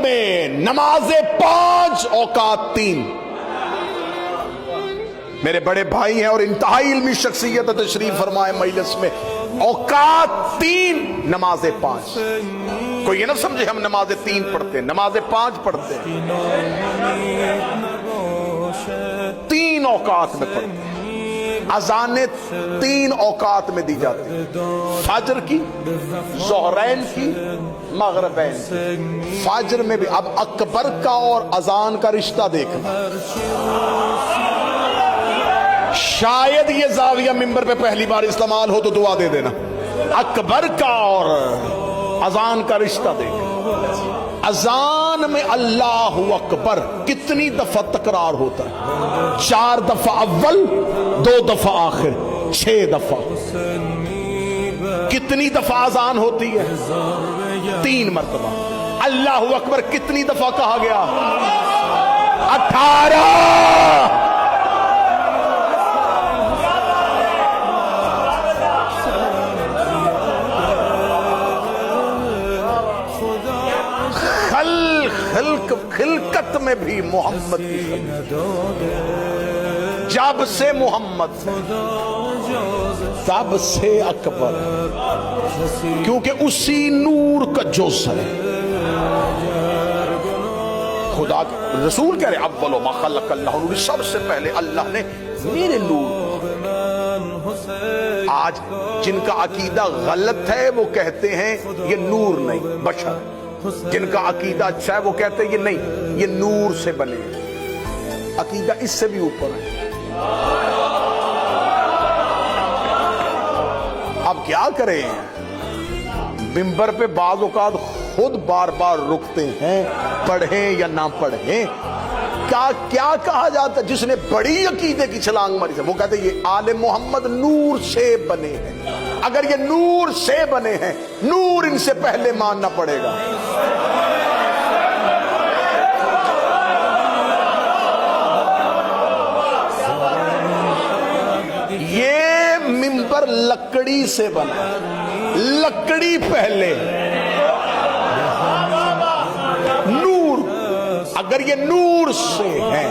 میں نماز 5 اوقات 3. میرے بڑے بھائی ہیں اور انتہائی علمی شخصیت تشریف فرمائے مجلس میں. اوقات 3 نماز 5. کوئی یہ نہ سمجھے ہم نماز 3 پڑھتے ہیں, نماز 5 پڑھتے ہیں. 3 اوقات میں پڑھتے ہیں. اذانیں 3 اوقات میں دی جاتی ہیں, فجر کی, ظہرین کی, مغربین کی. فجر میں بھی اب اکبر کا اور اذان کا رشتہ دیکھنا. شاید یہ زاویہ ممبر پہ پہلی بار استعمال ہو تو دعا دے دینا. اکبر کا اور اذان کا رشتہ دیکھنا. اذان میں اللہ اکبر کتنی دفعہ تکرار ہوتا ہے؟ 4 دفعہ اول, 2 دفعہ آخر, 6 دفعہ. کتنی دفعہ اذان ہوتی ہے؟ 3 مرتبہ. اللہ اکبر کتنی دفعہ کہا گیا؟ 18. خلقت میں بھی محمد کی جب سے محمد تب سے اکبر, کیونکہ اسی نور کا جز ہے. خدا رسول کہہ رہے اول ما خلق اللہ نور, سب سے پہلے اللہ نے میرے نور. آج جن کا عقیدہ غلط ہے وہ کہتے ہیں یہ نور نہیں بشر. جن کا عقیدہ اچھا ہے وہ کہتے ہیں یہ نہیں, یہ نور سے بنے. عقیدہ اس سے بھی اوپر ہے. اب کیا کریں, ممبر پہ بعض اوقات خود بار بار رکتے ہیں, پڑھیں یا نہ پڑھیں. کیا کہا جاتا ہے؟ جس نے بڑی عقیدے کی چھلانگ ماری ہے وہ کہتے ہیں یہ آل محمد نور سے بنے ہیں. اگر یہ نور سے بنے ہیں, نور ان سے پہلے ماننا پڑے گا. یہ ممبر لکڑی سے بنا, لکڑی پہلے, نور. اگر یہ نور سے ہے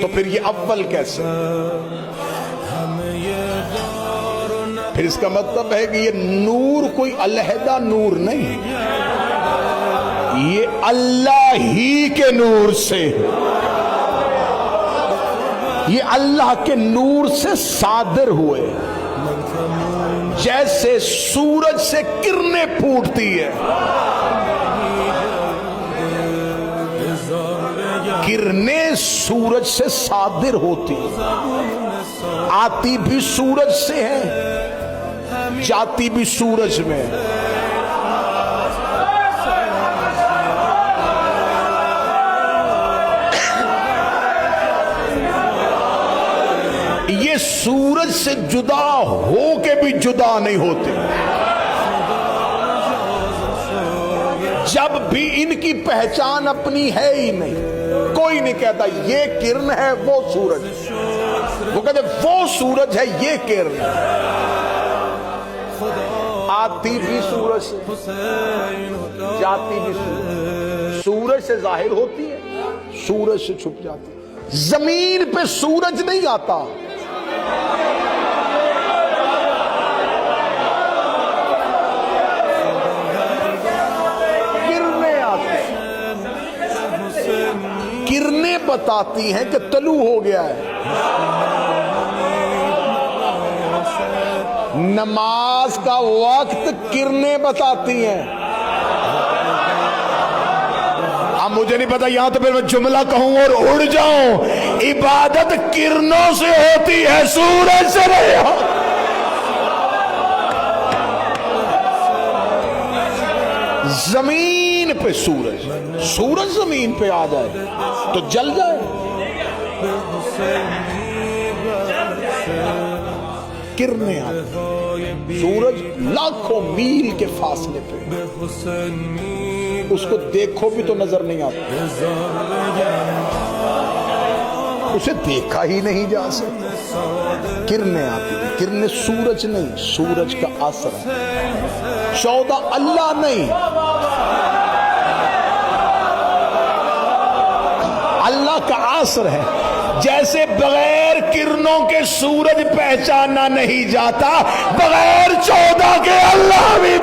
تو پھر یہ اول کیسے؟ پھر اس کا مطلب ہے کہ یہ نور کوئی علیحدہ نور نہیں, یہ اللہ ہی کے نور سے, یہ اللہ کے نور سے صادر ہوئے. جیسے سورج سے کرنیں پھوٹتی ہے, کرنیں سورج سے صادر ہوتی, آتی بھی سورج سے ہے, جاتی بھی سورج میں. یہ سورج سے جدا ہو کے بھی جدا نہیں ہوتے. جب بھی ان کی پہچان اپنی ہے ہی نہیں. کوئی نہیں کہتا یہ کرن ہے وہ سورج, وہ کہتے وہ سورج ہے یہ کرن. آتی بھی سورج سے, جاتی بھی سورج. سورج سے ظاہر ہوتی ہے, سورج سے چھپ جاتی ہے. زمین پہ سورج نہیں آتا, کرنیں بتاتی ہیں کہ طلوع ہو گیا ہے. نماز کا وقت کرنیں بتاتی ہیں. اب مجھے نہیں پتا, یہاں تو پھر میں جملہ کہوں اور اڑ جاؤں. عبادت کرنوں سے ہوتی ہے, سورج سے نہیں ہوتی. زمین پہ سورج, سورج زمین پہ آ جائے تو جل جائے. کرنیں آتی, سورج لاکھوں میل کے فاصلے پہ, اس کو دیکھو بھی تو نظر نہیں آتا, اسے دیکھا ہی نہیں جا سکتا. کرنیں آتی, کرنیں سورج نہیں, سورج کا اثر ہے. 14 اللہ نہیں, کا عصر ہے. جیسے بغیر کرنوں کے سورج پہچانا نہیں جاتا، بغیر 14 کے اللہ بھی